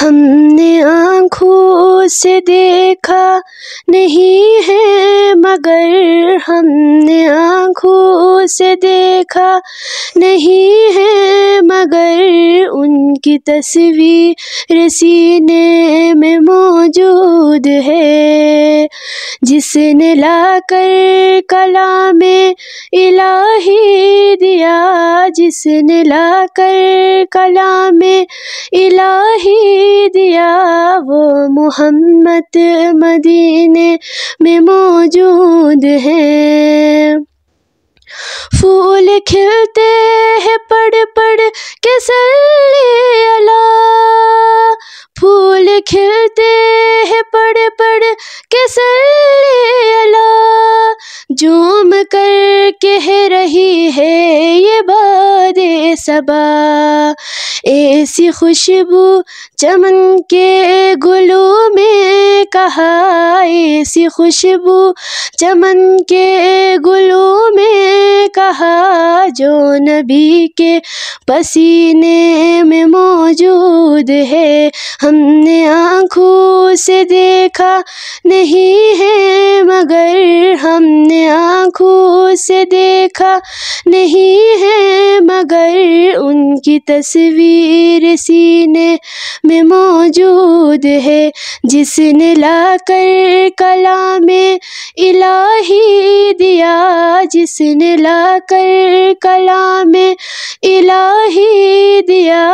ہم نے آنکھوں سے دیکھا نہیں ہے مگر ہم نے آنکھوں سے دیکھا نہیں ہے مگر ان کی تصویر سینے میں موجود ہے، جس نے لا کر کلام الہی دیا، جس نے لا کر کلام الہی دیا، وہ محمد مدینے میں موجود ہیں۔ پھول کھلتے ہیں پڑھ پڑھ کے صلی اللہ، پھول کھلتے ہیں پڑھ پڑھ کے صلی اللہ، جھوم کر کہہ رہی ہے یہ باد صبا، ایسی خوشبو چمن کے گلوں میں کہاں، ایسی خوشبو چمن کے گلوں میں کہاں، جو نبی کے پسینے میں موجود ہے۔ ہم نے آنکھوں سے دیکھا نہیں ہے مگر ہم نے آنکھوں سے دیکھا نہیں ہے مگر ان کی تصویر سینے میں موجود ہے، جس نے لا کر کلام الہی دیا، جس نے لا کر کلام الہی دیا،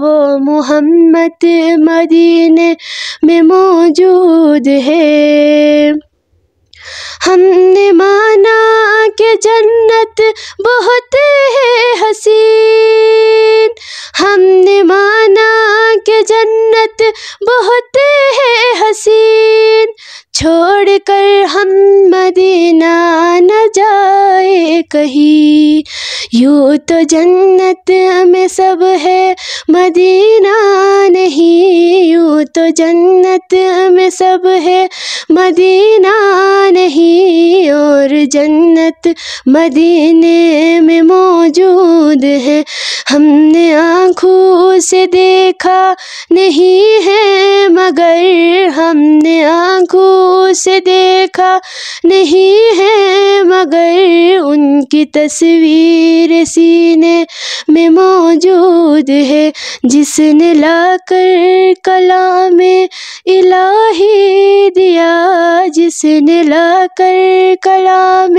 وہ محمد مدینے میں موجود ہے۔ ہم نے مانا کہ جنت بہت ہے حسین، ہم نے مانا کہ جنت بہت ہے حسین، چھوڑ کر ہم مدینہ نہ جائے کہیں، یوں تو جنت میں سب ہے مدینہ نہیں، یوں تو جنت میں سب ہے مدینہ نہیں، اور جنت مدینے میں موجود ہے۔ ہم نے آنکھوں سے دیکھا نہیں ہے مگر ہم نے آنکھوں سے دیکھا نہیں ہے مگر ان کی تصویر سینے میں موجود ہے، جس نے لا کر کلام الہی دیا، جس نے لا کر کلام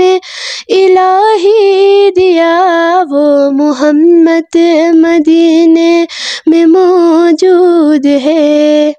الہی دیا، وہ محمد مدینے میں موجود ہے۔